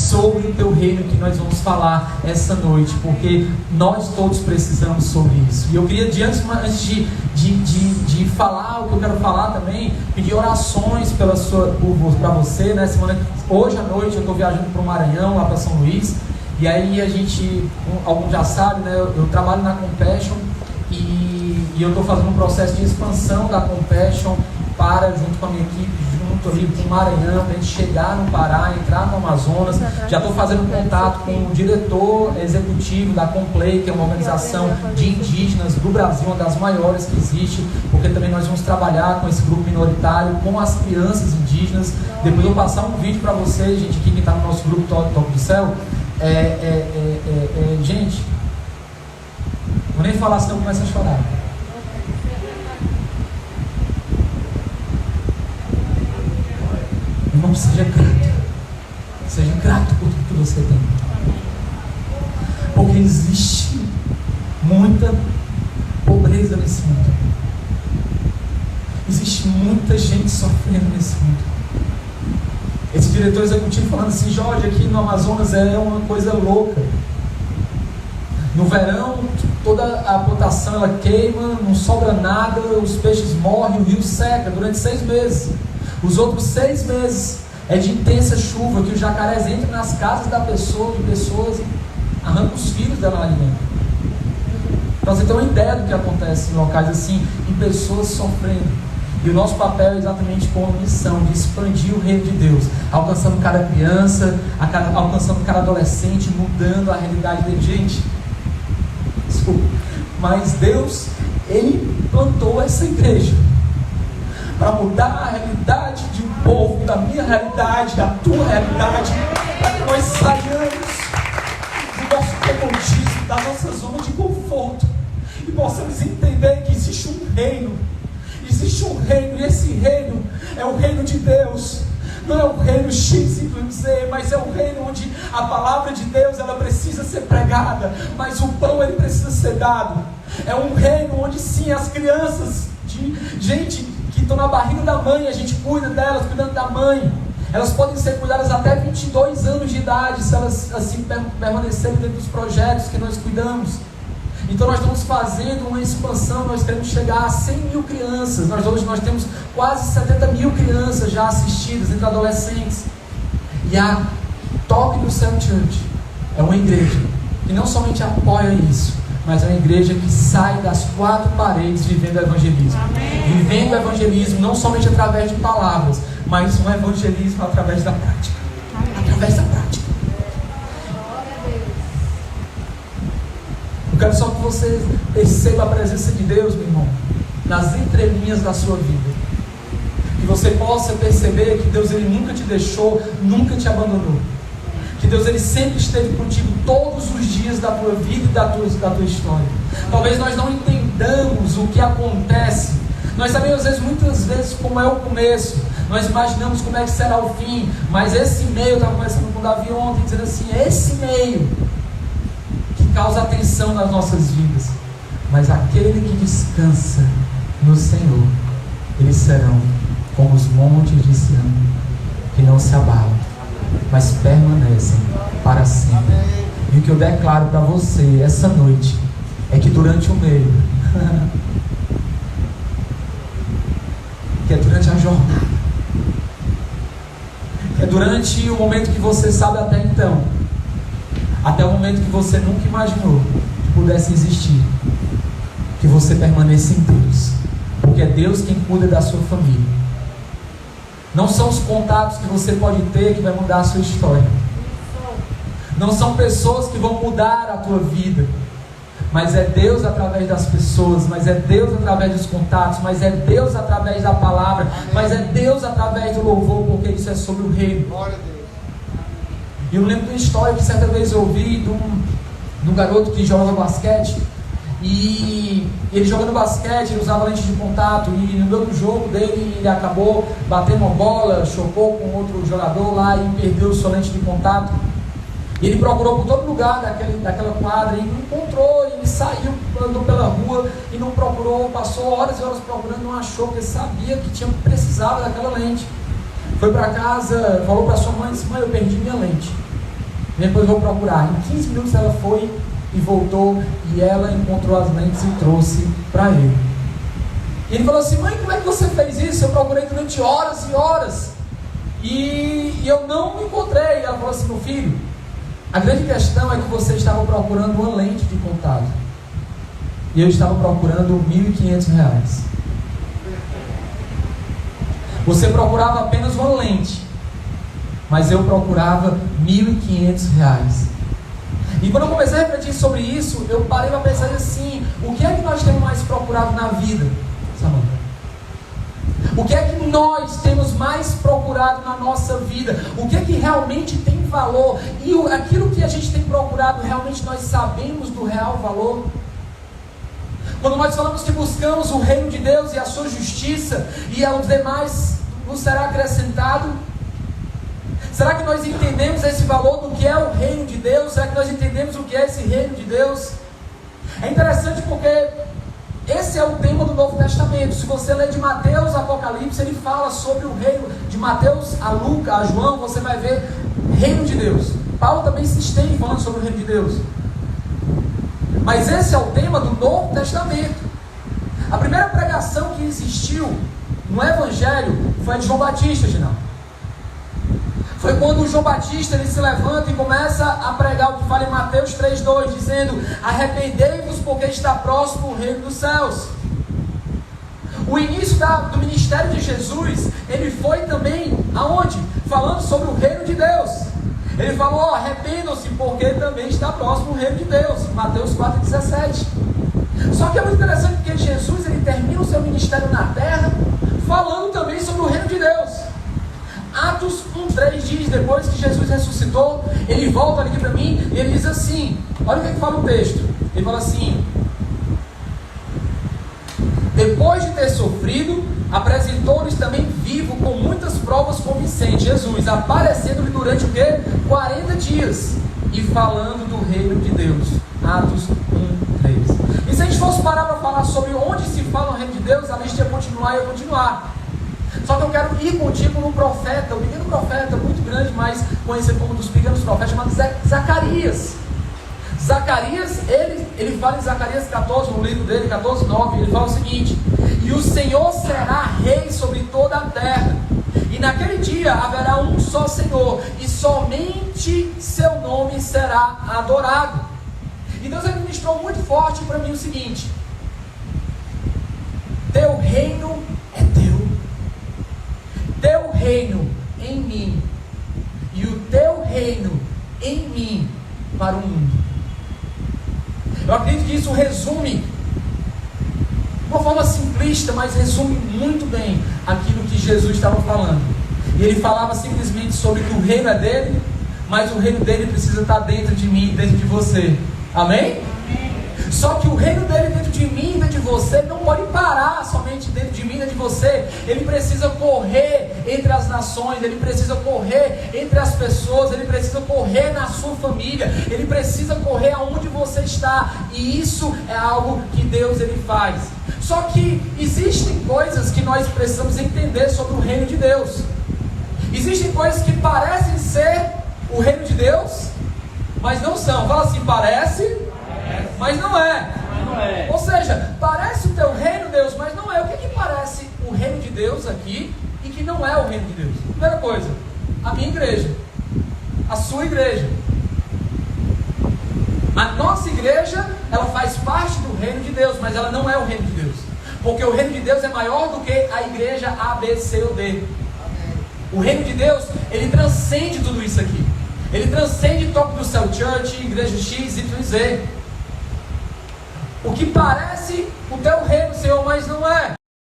sobre o teu reino que nós vamos falar essa noite, porque nós todos precisamos sobre isso. E eu queria, antes de falar o que eu quero falar também, pedir orações para você, né? Hoje à noite eu estou viajando para o Maranhão, lá para São Luís, e aí alguns já sabem, né? Eu trabalho na Compassion e eu estou fazendo um processo de expansão da Compassion junto com a minha equipe, junto ali com o Maranhão, para a gente chegar no Pará, entrar no Amazonas. Já estou fazendo contato com o diretor executivo da Complay, que é uma organização de indígenas do Brasil, uma das maiores que existe, porque também nós vamos trabalhar com esse grupo minoritário, com as crianças indígenas. Depois eu vou passar um vídeo para vocês, gente, aqui quem está no nosso grupo Toque do Céu. Gente, vou nem falar, senão eu começo a chorar. Irmão, seja grato por tudo que você tem, porque existe muita pobreza nesse mundo, existe muita gente sofrendo nesse mundo. Esse diretor executivo falando assim: Jorge, aqui no Amazonas é uma coisa louca. No verão, toda a plantação ela queima, não sobra nada, os peixes morrem, o rio seca durante 6 meses. Os outros 6 meses é de intensa chuva, que os jacarés entram nas casas de pessoas e arrancam os filhos dela lá dentro. Para você ter uma ideia do que acontece em locais assim, e pessoas sofrendo. E o nosso papel é exatamente com a missão de expandir o reino de Deus, alcançando cada criança, alcançando cada adolescente, mudando a realidade dele. Gente, desculpa, mas Deus, Ele plantou essa igreja para mudar a realidade de um povo, da minha realidade, da tua realidade, para que nós saiamos do nosso comodismo, da nossa zona de conforto, e possamos entender que existe um reino, e esse reino é o reino de Deus. Não é o reino XYZ, mas é o reino onde a palavra de Deus ela precisa ser pregada, mas o pão ele precisa ser dado. É um reino onde sim, as crianças, gente que estão na barriga da mãe, a gente cuida delas, cuidando da mãe. Elas podem ser cuidadas até 22 anos de idade, se elas assim permanecerem dentro dos projetos que nós cuidamos. Então nós estamos fazendo uma expansão, nós queremos chegar a 100 mil crianças. Hoje nós temos quase 70 mil crianças já assistidas, entre adolescentes. E a Toque do Céu Church é uma igreja que não somente apoia isso, mas é uma igreja que sai das 4 paredes vivendo o evangelismo. Amém. Vivendo o evangelismo não somente através de palavras, mas um evangelismo através da prática. Amém. Através da prática. Eu quero só que você perceba a presença de Deus, meu irmão, nas entrelinhas da sua vida. Que você possa perceber que Deus ele nunca te deixou, nunca te abandonou. Que Deus ele sempre esteve contigo todos os dias da tua vida e da tua história. Talvez nós não entendamos o que acontece. Nós sabemos muitas vezes como é o começo. Nós imaginamos como é que será o fim. Mas esse meio, eu estava conversando com o Davi ontem, dizendo assim, esse meio que causa atenção nas nossas vidas. Mas aquele que descansa no Senhor, eles serão como os montes de Sião, que não se abalam, mas permanecem para sempre. E o que eu declaro para você essa noite é que durante o meio, que é durante a jornada, que é durante o momento que você sabe até então, até o momento que você nunca imaginou que pudesse existir, que você permaneça em Deus, porque é Deus quem cuida da sua família. Não são os contatos que você pode ter que vai mudar a sua história. Não são pessoas que vão mudar a tua vida. Mas é Deus através das pessoas, mas é Deus através dos contatos, mas é Deus através da palavra, mas é Deus através do louvor, porque isso é sobre o reino. E eu lembro de uma história que certa vez eu ouvi de um garoto que joga basquete. E ele jogando basquete, ele usava lente de contato, e no meio do jogo dele ele acabou batendo uma bola, chocou com outro jogador lá e perdeu sua lente de contato. E ele procurou por todo lugar daquela quadra e não encontrou. E ele saiu, andou pela rua e não procurou, passou horas e horas procurando, não achou, porque sabia que precisava daquela lente. Foi para casa, falou para sua mãe, disse: mãe, eu perdi minha lente. Depois eu vou procurar. Em 15 minutos ela foi e voltou, e ela encontrou as lentes e trouxe para ele. E ele falou assim: mãe, como é que você fez isso? Eu procurei durante horas e horas e eu não encontrei. Ela falou assim: meu filho, a grande questão é que você estava procurando uma lente de contato e eu estava procurando R$1.500. Você procurava apenas uma lente, mas eu procurava R$1.500. E quando eu comecei a refletir sobre isso, eu parei para pensar assim: o que é que nós temos mais procurado na vida, Samanta? O que é que nós temos mais procurado na nossa vida? O que é que realmente tem valor? E aquilo que a gente tem procurado, realmente nós sabemos do real valor? Quando nós falamos que buscamos o reino de Deus e a sua justiça, e aos demais nos será acrescentado, será que nós entendemos esse valor do que é o reino de Deus? Será que nós entendemos o que é esse reino de Deus? É interessante porque esse é o tema do Novo Testamento. Se você ler de Mateus a Apocalipse, ele fala sobre o reino. De Mateus a Lucas, a João, você vai ver reino de Deus. Paulo também se estende falando sobre o reino de Deus. Mas esse é o tema do Novo Testamento. A primeira pregação que existiu no Evangelho foi a de João Batista, Ginaldo. Foi quando o João Batista ele se levanta e começa a pregar o que fala em Mateus 3,2, dizendo: arrependei-vos porque está próximo o reino dos céus. O início do ministério de Jesus, ele foi também aonde? Falando sobre o reino de Deus. Ele falou: arrependam-se porque também está próximo o reino de Deus. Mateus 4,17. Só que é muito interessante porque Jesus ele termina o seu ministério na terra falando também sobre o reino de Deus. Atos 1,3 diz: depois que Jesus ressuscitou, ele volta aqui para mim e ele diz assim, olha o que fala o texto. Ele fala assim: depois de ter sofrido, apresentou-lhes também vivo com muitas provas convincentes, Jesus, aparecendo-lhe durante o quê? 40 dias e falando do reino de Deus. Atos 1,3. E se a gente fosse parar para falar sobre onde se fala o reino de Deus, a lista ia continuar e ia continuar. Só que eu quero ir contigo num profeta, um pequeno profeta muito grande, mas conhecido como um dos pequenos profetas, chamado Zacarias. Zacarias, ele fala em Zacarias 14, no livro dele, 14:9, ele fala o seguinte: e o Senhor será rei sobre toda a terra, e naquele dia haverá um só Senhor, e somente seu nome será adorado. E Deus ministrou muito forte para mim o seguinte: teu reino é teu, teu reino em mim, e o teu reino em mim para o mundo. Eu acredito que isso resume, de uma forma simplista, mas resume muito bem aquilo que Jesus estava falando. E ele falava simplesmente sobre que o reino é dele, mas o reino dele precisa estar dentro de mim, dentro de você. Amém? Só que o reino dele dentro de mim, dentro de você, não pode parar somente dentro de mim, dentro de você. Ele precisa correr entre as nações, ele precisa correr entre as pessoas, ele precisa correr na sua família, ele precisa correr aonde você está. E isso é algo que Deus ele faz. Só que existem coisas que nós precisamos entender sobre o reino de Deus. Existem coisas que parecem ser o reino de Deus, mas não são. Fala assim: parece, mas não é. Ou seja, parece o teu reino, Deus, mas não é. O que parece o reino de Deus aqui e que não é o reino de Deus? Primeira coisa, a minha igreja, a sua igreja. A nossa igreja, ela faz parte do reino de Deus, mas ela não é o reino de Deus. Porque o reino de Deus é maior do que a igreja A, B, C ou D. O reino de Deus, ele transcende tudo isso aqui. Ele transcende Toque do Céu Church, igreja X, Y, Z. O que parece o teu reino, Senhor, mas não é.